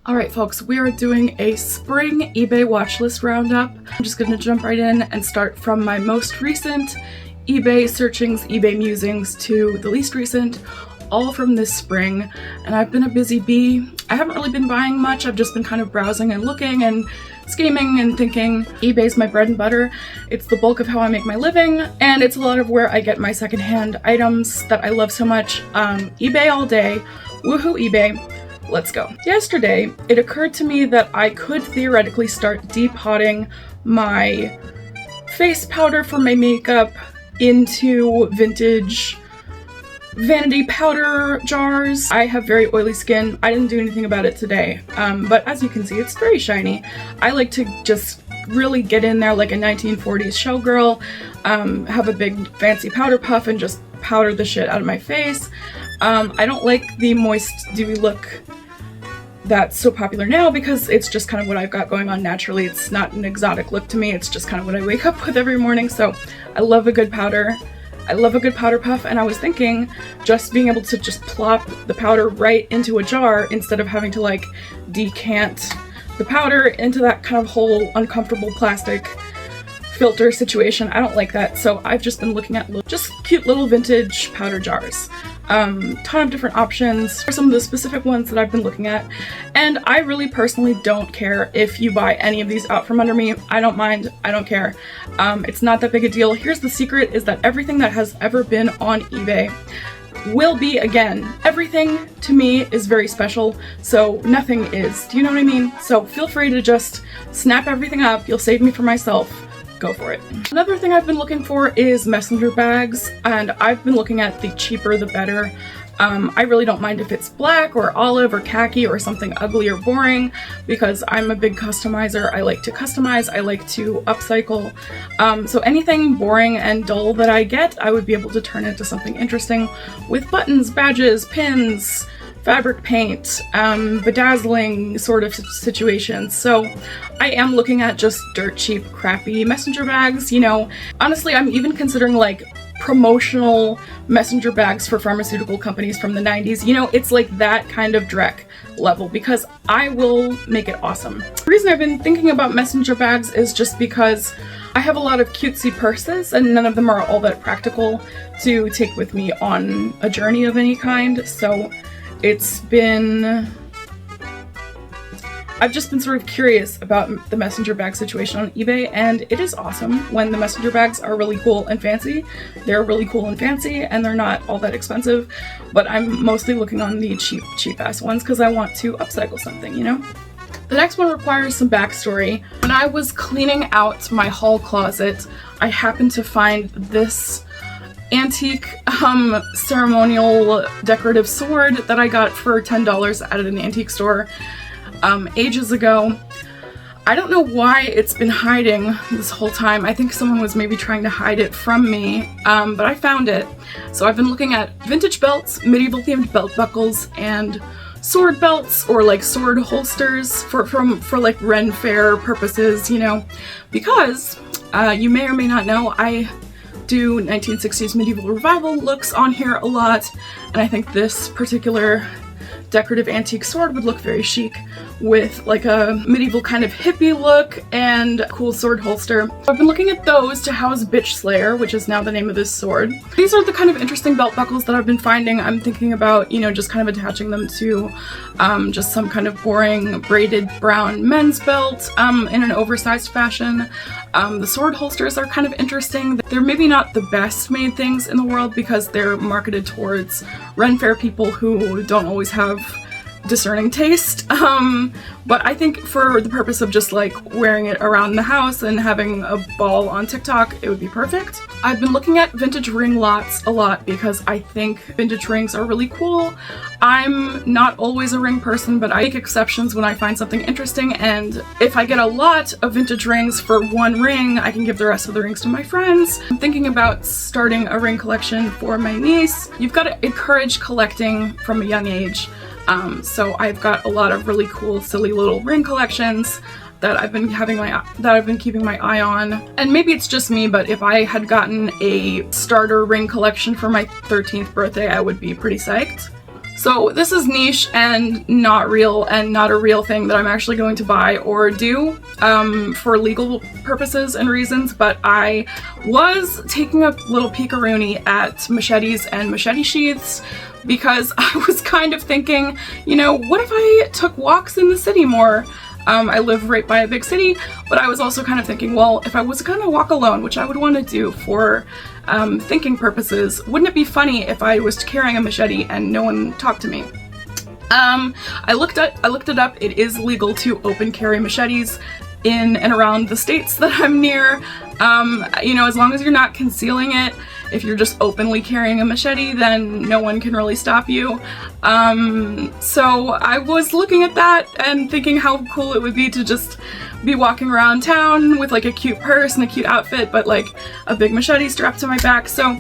Alright folks, we are doing a spring eBay watch list roundup. I'm just going to jump right in and start from my most recent eBay searchings, eBay musings to the least recent, all from this spring. And I've been a busy bee. I haven't really been buying much, I've just been kind of browsing and looking and scheming and thinking. eBay's my bread and butter. It's the bulk of how I make my living, and it's a lot of where I get my secondhand items that I love so much. eBay all day. Woohoo eBay. Let's go. Yesterday, it occurred to me that I could theoretically start depotting my face powder for my makeup into vintage vanity powder jars. I have very oily skin. I didn't do anything about it today, but as you can see, it's very shiny. I like to just really get in there like a 1940s showgirl, have a big fancy powder puff and just powder the shit out of my face. I don't like the moist, dewy look that's so popular now because it's just kind of what I've got going on naturally. It's not an exotic look to me, it's just kind of what I wake up with every morning, so I love a good powder. I love a good powder puff, and I was thinking just being able to just plop the powder right into a jar instead of having to like decant the powder into that kind of whole uncomfortable plastic filter situation. I don't like that, so I've just been looking at just cute little vintage powder jars. Ton of different options for some of the specific ones that I've been looking at, and I really personally don't care if you buy any of these out from under me. I don't mind, I don't care. It's not that big a deal. Here's the secret, is that everything that has ever been on eBay will be again. Everything to me is very special, so nothing is. Do you know what I mean? So feel free to just snap everything up. You'll save me from myself. Go for it. Another thing I've been looking for is messenger bags, and I've been looking at the cheaper the better. I really don't mind if it's black or olive or khaki or something ugly or boring, because I'm a big customizer. I like to customize, I like to upcycle. So anything boring and dull that I get, I would be able to turn into something interesting with buttons, badges, pins, fabric paint, bedazzling sort of situations. So I am looking at just dirt cheap, crappy messenger bags, you know. Honestly, I'm even considering like promotional messenger bags for pharmaceutical companies from the 90s. You know, it's like that kind of dreck level, because I will make it awesome. The reason I've been thinking about messenger bags is just because I have a lot of cutesy purses, and none of them are all that practical to take with me on a journey of any kind. So I've just been sort of curious about the messenger bag situation on eBay, and it is awesome when the messenger bags are really cool and fancy. They're really cool and fancy, and they're not all that expensive, but I'm mostly looking on the cheap ass ones because I want to upcycle something, you know? The next one requires some backstory. When I was cleaning out my hall closet, I happened to find this antique ceremonial decorative sword that I got for $10 at an antique store ages ago. I don't know why it's been hiding this whole time. I think someone was maybe trying to hide it from me, but I found it. So I've been looking at vintage belts, medieval themed belt buckles, and sword belts or like sword holsters for like Ren Fair purposes, you know, because you may or may not know, I do 1960s medieval revival looks on here a lot, and I think this particular decorative antique sword would look very chic with like a medieval kind of hippie look and a cool sword holster. I've been looking at those to house Bitch Slayer, which is now the name of this sword. These are the kind of interesting belt buckles that I've been finding. I'm thinking about, you know, just kind of attaching them to just some kind of boring braided brown men's belt in an oversized fashion. The sword holsters are kind of interesting. They're maybe not the best made things in the world because they're marketed towards Ren Fair people who don't always have discerning taste, but I think for the purpose of just like wearing it around the house and having a ball on TikTok, it would be perfect. I've been looking at vintage ring lots a lot because I think vintage rings are really cool. I'm not always a ring person, but I make exceptions when I find something interesting, and if I get a lot of vintage rings for one ring, I can give the rest of the rings to my friends. I'm thinking about starting a ring collection for my niece. You've got to encourage collecting from a young age. So I've got a lot of really cool, silly little ring collections that I've been keeping my eye on. And maybe it's just me, but if I had gotten a starter ring collection for my 13th birthday, I would be pretty psyched. So this is niche and not real, and not a real thing that I'm actually going to buy or do for legal purposes and reasons, but I was taking a little peek-a-rooney at machetes and machete sheaths because I was kind of thinking, you know, what if I took walks in the city more? I live right by a big city, but I was also kind of thinking, well, if I was gonna walk alone, which I would want to do for thinking purposes, wouldn't it be funny if I was carrying a machete and no one talked to me? I looked it up. It is legal to open carry machetes in and around the states that I'm near. You know, as long as you're not concealing it. If you're just openly carrying a machete, then no one can really stop you. So I was looking at that and thinking how cool it would be to just be walking around town with like a cute purse and a cute outfit, but like a big machete strapped to my back. So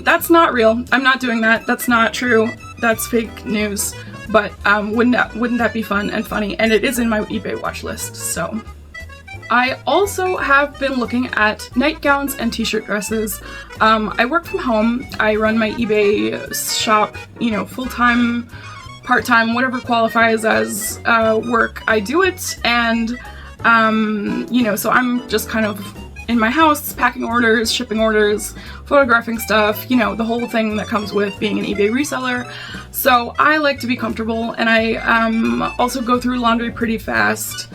that's not real. I'm not doing that. That's not true. That's fake news. But wouldn't that be fun and funny? And it is in my eBay watch list, so. I also have been looking at nightgowns and t-shirt dresses. I work from home. I run my eBay shop, you know, full-time, part-time, whatever qualifies as work. I do it, and you know, so I'm just kind of in my house, packing orders, shipping orders, photographing stuff, you know, the whole thing that comes with being an eBay reseller. So I like to be comfortable, and I also go through laundry pretty fast.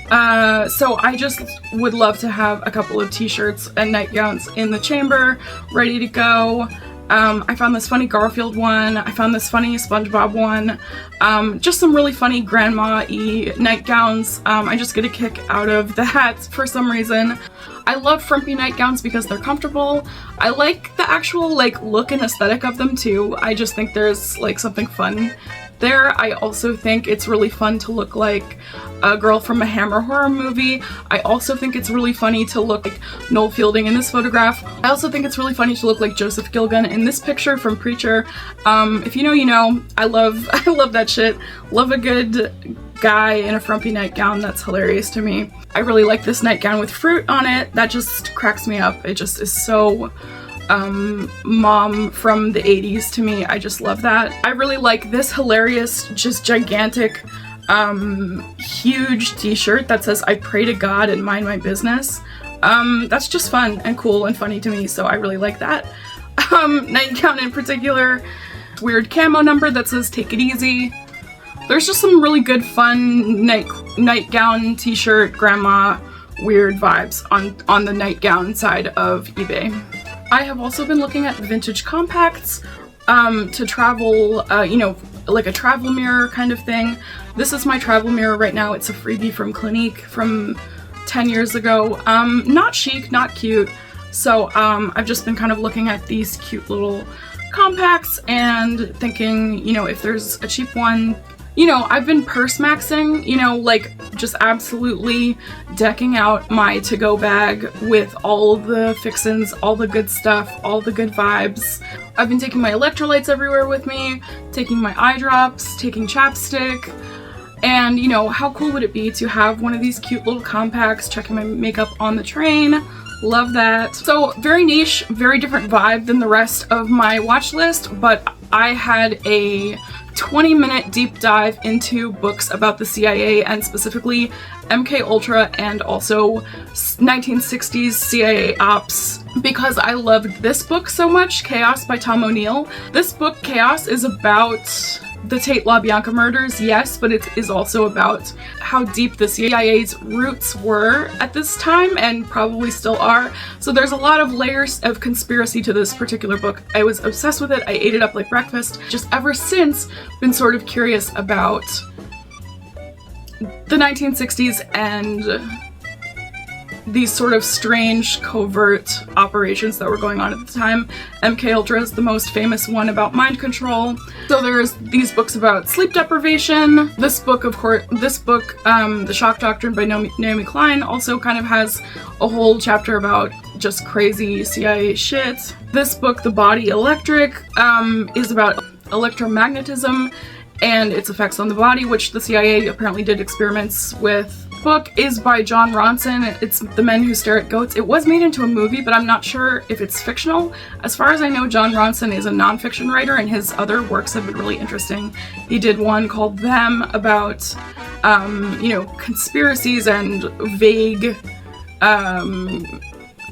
So I just would love to have a couple of t-shirts and nightgowns in the chamber, ready to go. I found this funny Garfield one, I found this funny SpongeBob one, just some really funny grandma-y nightgowns. I just get a kick out of that for some reason. I love frumpy nightgowns because they're comfortable. I like the actual like look and aesthetic of them too. I just think there's like something fun there. I also think it's really fun to look like a girl from a Hammer horror movie. I also think it's really funny to look like Noel Fielding in this photograph. I also think it's really funny to look like Joseph Gilgun in this picture from Preacher. If you know, you know. I love that shit. Love a good guy in a frumpy nightgown. That's hilarious to me. I really like this nightgown with fruit on it. That just cracks me up. It just is so mom from the 80s to me. I just love that. I really like this hilarious, just gigantic, huge t-shirt that says I pray to God and mind my business. That's just fun and cool and funny to me, so I really like that. Nightgown in particular, weird camo number that says take it easy. There's just some really good fun nightgown, t-shirt, grandma, weird vibes on the nightgown side of eBay. I have also been looking at vintage compacts to travel, you know, like a travel mirror kind of thing. This is my travel mirror right now. It's a freebie from Clinique from 10 years ago. Not chic, not cute. So I've just been kind of looking at these cute little compacts and thinking, you know, if there's a cheap one. You know, I've been purse maxing, you know, like just absolutely decking out my to-go bag with all the fixins, all the good stuff, all the good vibes. I've been taking my electrolytes everywhere with me, taking my eye drops, taking chapstick, and you know, how cool would it be to have one of these cute little compacts, checking my makeup on the train. Love that. So very niche, very different vibe than the rest of my watch list, but I had a 20-minute deep dive into books about the CIA and specifically MK Ultra and also 1960s CIA ops because I loved this book so much, Chaos by Tom O'Neill. This book, Chaos, is about the Tate LaBianca murders, yes, but it is also about how deep the CIA's roots were at this time and probably still are. So there's a lot of layers of conspiracy to this particular book. I was obsessed with it. I ate it up like breakfast. Just ever since been sort of curious about the 1960s and these sort of strange covert operations that were going on at the time. MK Ultra is the most famous one about mind control. So there's these books about sleep deprivation. This book, of course, The Shock Doctrine by Naomi Klein also kind of has a whole chapter about just crazy CIA shit. This book, The Body Electric, is about electromagnetism and its effects on the body, which the CIA apparently did experiments with book is by John Ronson. It's The Men Who Stare at Goats. It was made into a movie, but I'm not sure if it's fictional. As far as I know, John Ronson is a nonfiction writer, and his other works have been really interesting. He did one called Them about, you know, conspiracies and vague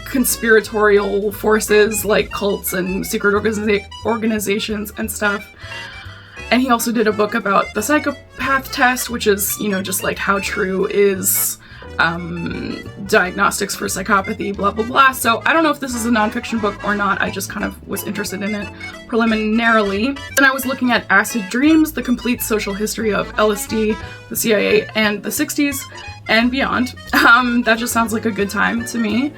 conspiratorial forces like cults and secret organizations and stuff. And he also did a book about the psychopath test, which is, you know, just like how true is diagnostics for psychopathy, blah, blah, blah. So I don't know if this is a nonfiction book or not. I just kind of was interested in it preliminarily. Then I was looking at Acid Dreams, The Complete Social History of LSD, the CIA, and the 60s and beyond. That just sounds like a good time to me.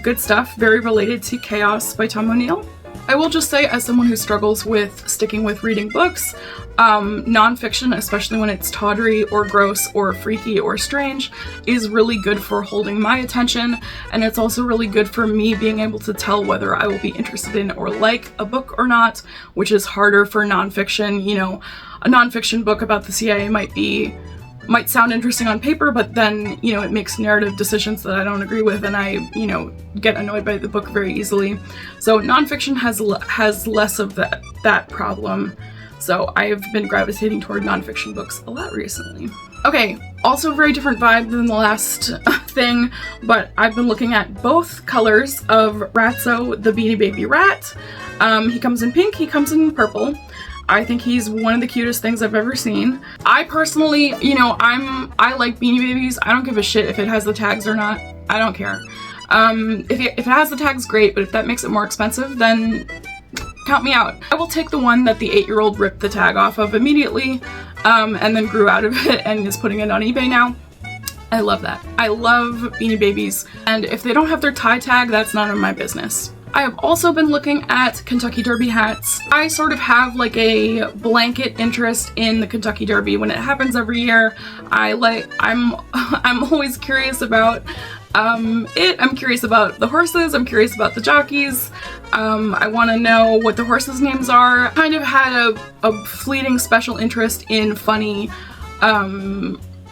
Good stuff, very related to Chaos by Tom O'Neill. I will just say, as someone who struggles with sticking with reading books, nonfiction, especially when it's tawdry or gross or freaky or strange, is really good for holding my attention, and it's also really good for me being able to tell whether I will be interested in or like a book or not, which is harder for nonfiction. You know, a nonfiction book about the CIA might sound interesting on paper, but then, you know, it makes narrative decisions that I don't agree with, and I, you know, get annoyed by the book very easily. So nonfiction has less of that problem. So I've been gravitating toward nonfiction books a lot recently. Okay, also very different vibe than the last thing, but I've been looking at both colors of Ratso, the Beanie Baby rat. He comes in pink, he comes in purple. I think he's one of the cutest things I've ever seen. I personally, you know, I like Beanie Babies. I don't give a shit if it has the tags or not. I don't care. If it has the tags, great, but if that makes it more expensive, then count me out. I will take the one that the 8-year-old ripped the tag off of immediately, and then grew out of it and is putting it on eBay now. I love that. I love Beanie Babies, and if they don't have their tie tag, that's none of my business. I have also been looking at Kentucky Derby hats. I sort of have like a blanket interest in the Kentucky Derby. When it happens every year, I'm always curious about it. I'm curious about the horses, I'm curious about the jockeys. I want to know what the horses' names are. Kind of had a fleeting special interest in funny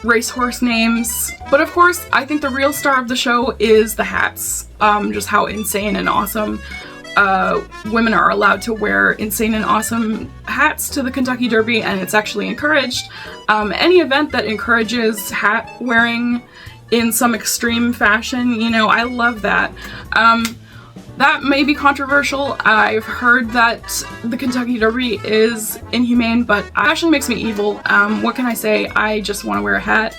racehorse names. But of course, I think the real star of the show is the hats. Just how insane and awesome women are allowed to wear insane and awesome hats to the Kentucky Derby, and it's actually encouraged. Any event that encourages hat wearing in some extreme fashion, you know, I love that. That may be controversial. I've heard that the Kentucky Derby is inhumane, but fashion makes me evil. What can I say? I just want to wear a hat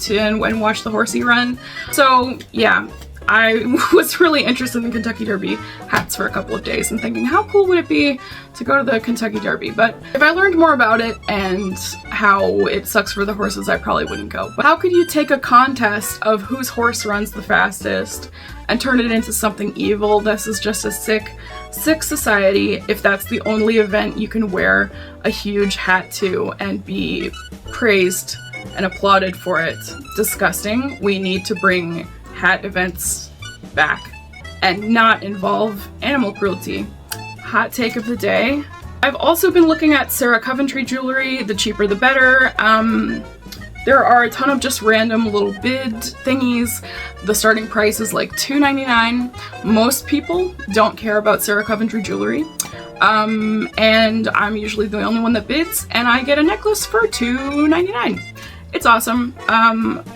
and watch the horsey run. So yeah, I was really interested in Kentucky Derby hats for a couple of days and thinking, how cool would it be to go to the Kentucky Derby? But if I learned more about it and how it sucks for the horses, I probably wouldn't go. But how could you take a contest of whose horse runs the fastest and turn it into something evil? This is just a sick society if that's the only event you can wear a huge hat to and be praised and applauded for it. Disgusting. We need to bring hat events back and not involve animal cruelty. Hot take of the day. I've also been looking at Sarah Coventry jewelry, the cheaper the better. There are a ton of just random little bid thingies. The starting price is like $2.99. Most people don't care about Sarah Coventry jewelry. And I'm usually the only one that bids, and I get a necklace for $2.99. It's awesome.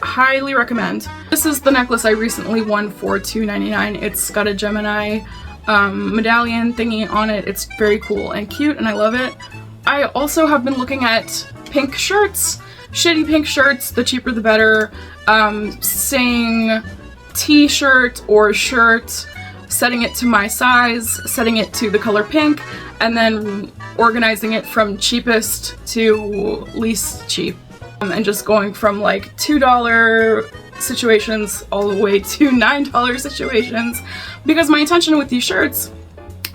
Highly recommend. This is the necklace I recently won for $2.99. It's got a Gemini medallion thingy on it. It's very cool and cute, and I love it. I also have been looking at pink shirts. Shitty pink shirts, the cheaper the better. Saying t-shirt or shirt, setting it to my size, setting it to the color pink, and then organizing it from cheapest to least cheap. And just going from like $2 situations all the way to $9 situations, because my intention with these shirts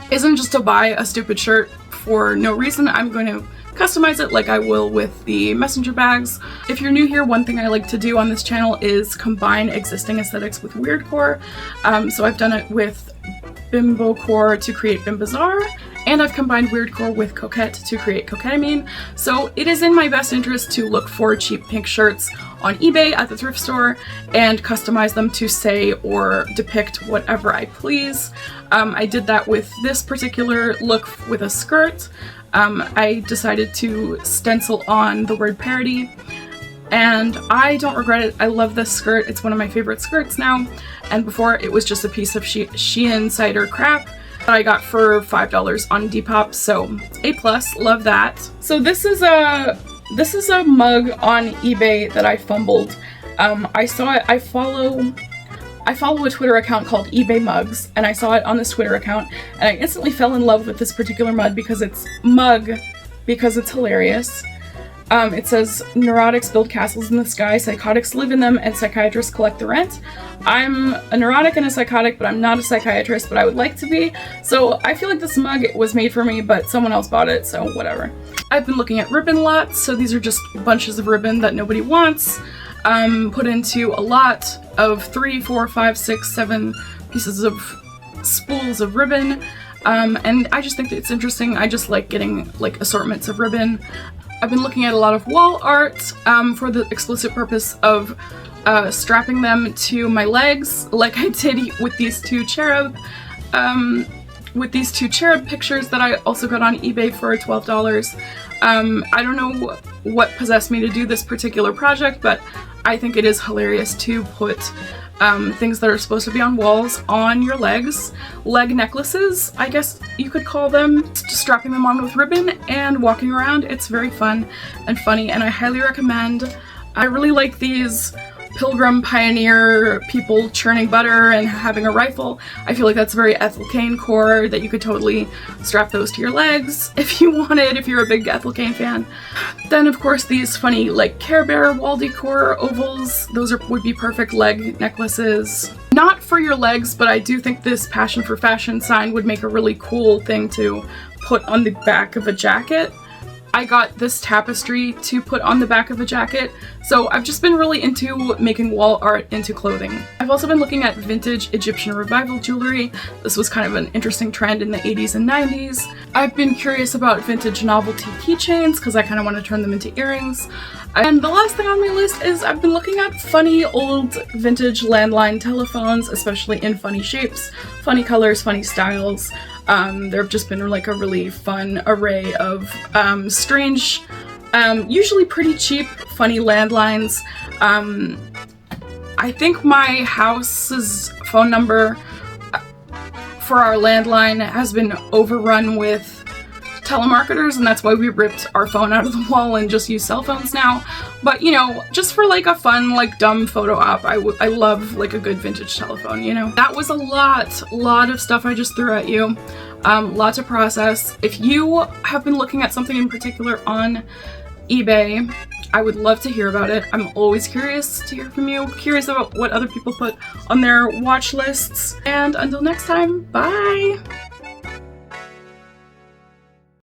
isn't just to buy a stupid shirt for no reason. I'm going to customize it like I will with the messenger bags. If you're new here, one thing I like to do on this channel is combine existing aesthetics with weirdcore. So I've done it with Bimbocore to create Bimbazar, and I've combined weirdcore with Coquette to create Coquetamine. So it is in my best interest to look for cheap pink shirts on eBay at the thrift store and customize them to say or depict whatever I please. I did that with this particular look with a skirt. I decided to stencil on the word parody, and I don't regret it. I love this skirt. It's one of my favorite skirts now, and before it was just a piece of Shein cider crap that I got for $5 on Depop, so A+, love that. So this is a mug on eBay that I fumbled. I saw it, I follow a Twitter account called eBay Mugs, and I saw it on this Twitter account, and I instantly fell in love with this particular mug because it's hilarious. It says, neurotics build castles in the sky, psychotics live in them, and psychiatrists collect the rent. I'm a neurotic and a psychotic, but I'm not a psychiatrist, but I would like to be. So I feel like this mug was made for me, but someone else bought it, so whatever. I've been looking at ribbon lots, so these are just bunches of ribbon that nobody wants, put into a lot of 3, 4, 5, 6, 7 pieces of spools of ribbon. And I just think that it's interesting. I just like getting like assortments of ribbon. I've been looking at a lot of wall art for the explicit purpose of strapping them to my legs, like I did with these two cherub pictures that I also got on eBay for $12. I don't know what possessed me to do this particular project, but I think it is hilarious to put things that are supposed to be on walls on your legs. Leg necklaces, I guess you could call them. Just strapping them on with ribbon and walking around. It's very fun and funny, and I highly recommend. I really like these Pilgrim pioneer people churning butter and having a rifle. I feel like that's very Ethel Cain core, that you could totally strap those to your legs if you wanted, if you're a big Ethel Cain fan. Then of course these funny like Care Bear wall decor ovals, those would be perfect leg necklaces. Not for your legs, but I do think this Passion for Fashion sign would make a really cool thing to put on the back of a jacket. I got this tapestry to put on the back of a jacket, so I've just been really into making wall art into clothing. I've also been looking at vintage Egyptian revival jewelry. This was kind of an interesting trend in the 80s and 90s. I've been curious about vintage novelty keychains because I kind of want to turn them into earrings. And the last thing on my list is I've been looking at funny old vintage landline telephones, especially in funny shapes, funny colors, funny styles. There have just been like a really fun array of strange, usually pretty cheap, funny landlines. I think my house's phone number for our landline has been overrun with telemarketers, and that's why we ripped our phone out of the wall and just use cell phones now. But you know, just for like a fun, like dumb photo op, I love like a good vintage telephone, you know? That was a lot of stuff I just threw at you. Lot to process. If you have been looking at something in particular on eBay, I would love to hear about it. I'm always curious to hear from you, curious about what other people put on their watch lists. And until next time, bye!